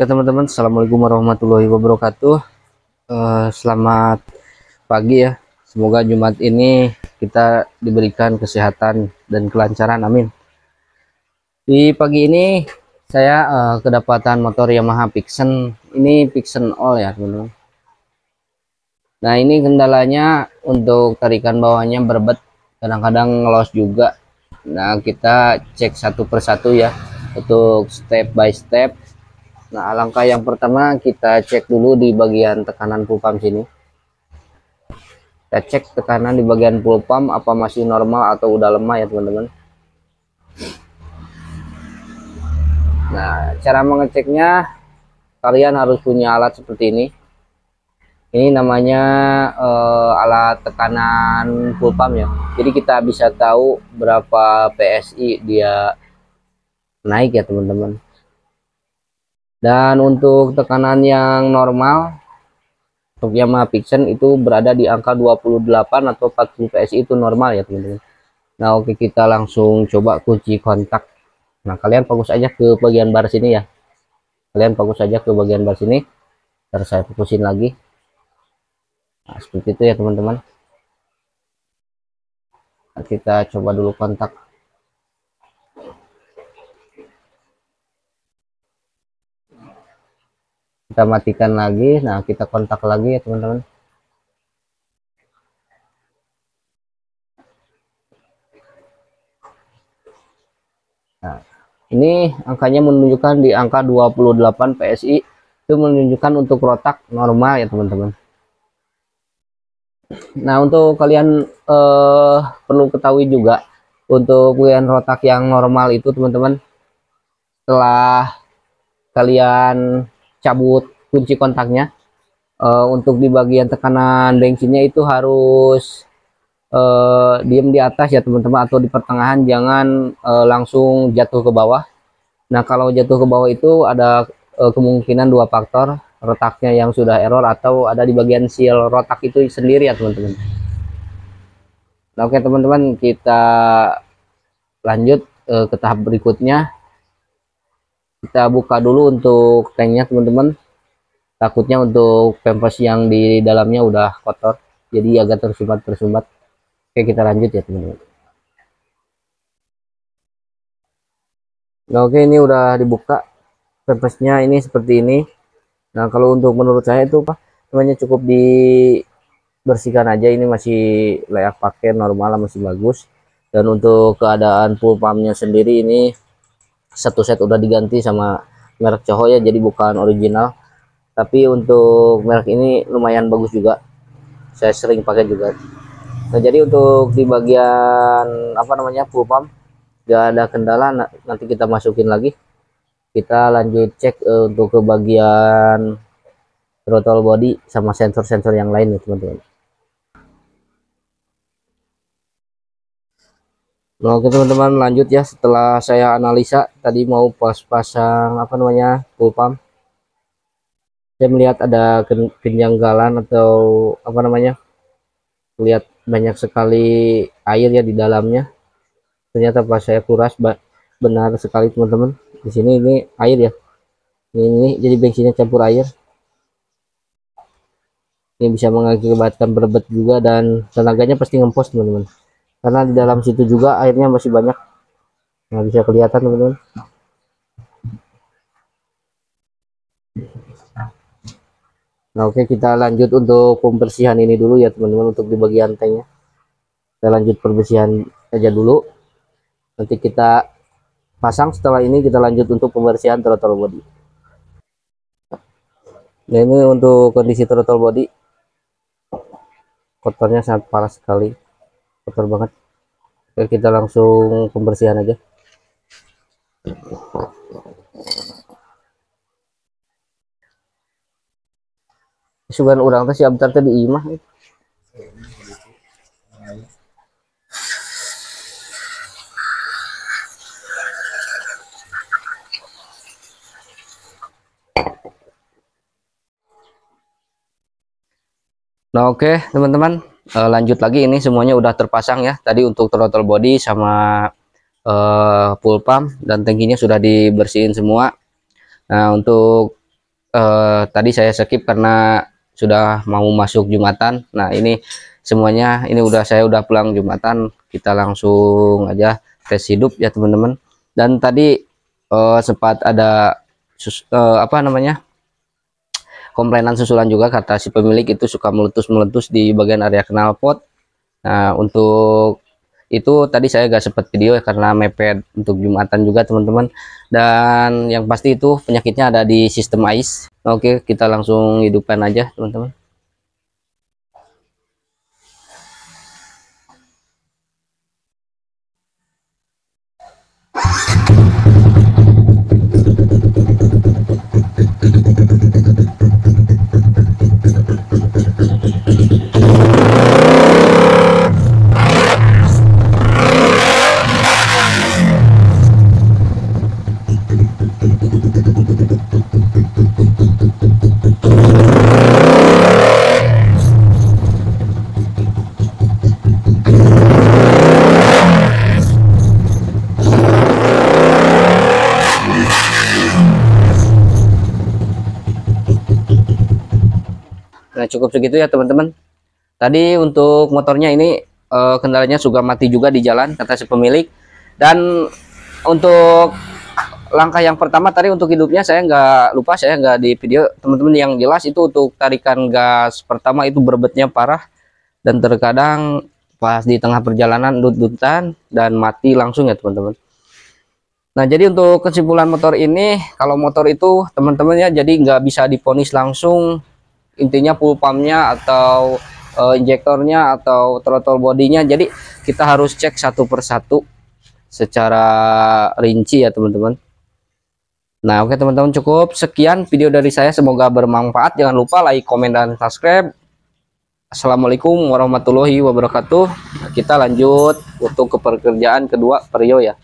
Oke teman-teman, assalamualaikum warahmatullahi wabarakatuh. Selamat pagi ya. Semoga Jumat ini kita diberikan kesehatan dan kelancaran, amin. Di pagi ini saya kedapatan motor Yamaha Pixen. Ini Pixen All ya teman-teman. Nah ini kendalanya untuk tarikan bawahnya berbet, kadang-kadang ngelos juga. Nah kita cek satu persatu ya, untuk step by step. Nah, langkah yang pertama kita cek dulu di bagian tekanan full pump sini. Kita cek tekanan di bagian full pump apa masih normal atau udah lemah ya teman-teman. Nah, cara mengeceknya kalian harus punya alat seperti ini. Ini namanya alat tekanan full pump ya. Jadi kita bisa tahu berapa PSI dia naik ya teman-teman. Dan untuk tekanan yang normal untuk Yamaha Pixen itu berada di angka 28 atau 40 PSI itu normal ya teman-teman. Nah oke, kita langsung coba kunci kontak. Nah kalian fokus aja ke bagian bar sini ya. Kalian fokus aja ke bagian bar sini. Terus saya fokusin lagi. Nah seperti itu ya teman-teman. Nah, kita coba dulu kontak. Kita matikan lagi. Nah kita kontak lagi ya teman-teman. Nah ini angkanya menunjukkan di angka 28 PSI. Itu menunjukkan untuk rotak normal ya teman-teman. Nah untuk kalian perlu ketahui juga, untuk pilihan rotak yang normal itu teman-teman, setelah kalian cabut kunci kontaknya, untuk di bagian tekanan bensinnya itu harus diem di atas ya teman-teman, atau di pertengahan, jangan langsung jatuh ke bawah. Nah kalau jatuh ke bawah itu ada kemungkinan dua faktor, rotaknya yang sudah error atau ada di bagian seal rotak itu sendiri ya teman-teman. Nah oke teman-teman, kita lanjut ke tahap berikutnya. Kita buka dulu untuk tanknya teman-teman, takutnya untuk pampers yang di dalamnya udah kotor jadi agak tersumbat. Oke kita lanjut ya teman-teman. Nah oke, ini udah dibuka pampersnya, ini seperti ini. Nah kalau untuk menurut saya itu namanya cukup dibersihkan aja, ini masih layak pakai, normal, masih bagus. Dan untuk keadaan full pumpnya sendiri, ini satu set udah diganti sama merek Coho ya, jadi bukan original, tapi untuk merek ini lumayan bagus juga, saya sering pakai juga. Nah jadi untuk di bagian full pump gak ada kendala. Nanti kita masukin lagi, kita lanjut cek untuk ke bagian throttle body sama sensor-sensor yang lain ya teman-teman. Nah oke teman-teman, lanjut ya. Setelah saya analisa tadi mau pasang full pump, saya melihat ada kejanggalan atau lihat banyak sekali air ya di dalamnya. Ternyata pas saya kuras benar sekali teman-teman, di sini ini air ya, ini jadi bensinnya campur air. Ini bisa mengakibatkan berbet juga, dan tenaganya pasti ngempos teman-teman, karena di dalam situ juga airnya masih banyak. Nah bisa kelihatan teman-teman. Nah oke, kita lanjut untuk pembersihan ini dulu ya teman-teman. Untuk di bagian tanknya kita lanjut pembersihan aja dulu, nanti kita pasang. Setelah ini kita lanjut untuk pembersihan throttle body. Nah ini untuk kondisi throttle body, kotornya sangat parah sekali, kotor banget. Oke, kita langsung pembersihan aja. Sugan orang teh siap teh di imah. Nah oke teman-teman, lanjut lagi. Ini semuanya udah terpasang ya. Tadi untuk throttle body sama full pump dan tankinya sudah dibersihin semua. Nah untuk tadi saya skip karena sudah mau masuk Jumatan. Nah ini semuanya ini saya udah pulang Jumatan, kita langsung aja tes hidup ya teman-teman. Dan tadi sempat ada apa namanya, komplainan susulan juga, kata si pemilik itu suka meletus-meletus di bagian area knalpot. Nah untuk itu tadi saya gak sempat video ya karena mepet untuk Jumatan juga teman-teman. Dan yang pasti itu penyakitnya ada di sistem ais. Oke, kita langsung hidupkan aja teman-teman. Nah cukup segitu ya teman-teman. Tadi untuk motornya ini kendalanya suka mati juga di jalan, kata si pemilik. Dan untuk langkah yang pertama tadi untuk hidupnya saya nggak lupa, saya nggak di video teman-teman. Yang jelas itu untuk tarikan gas pertama itu berbetnya parah, dan terkadang pas di tengah perjalanan dut-dutan dan mati langsung ya teman-teman. Nah jadi untuk kesimpulan motor ini, kalau motor itu teman-teman ya jadi nggak bisa diponis langsung, intinya full pumpnya atau injektornya atau throttle bodinya. Jadi kita harus cek satu persatu secara rinci ya teman-teman. Nah oke teman-teman, cukup sekian video dari saya, semoga bermanfaat. Jangan lupa like, komen, dan subscribe. Assalamualaikum warahmatullahi wabarakatuh. Kita lanjut untuk ke pekerjaan kedua Vario ya.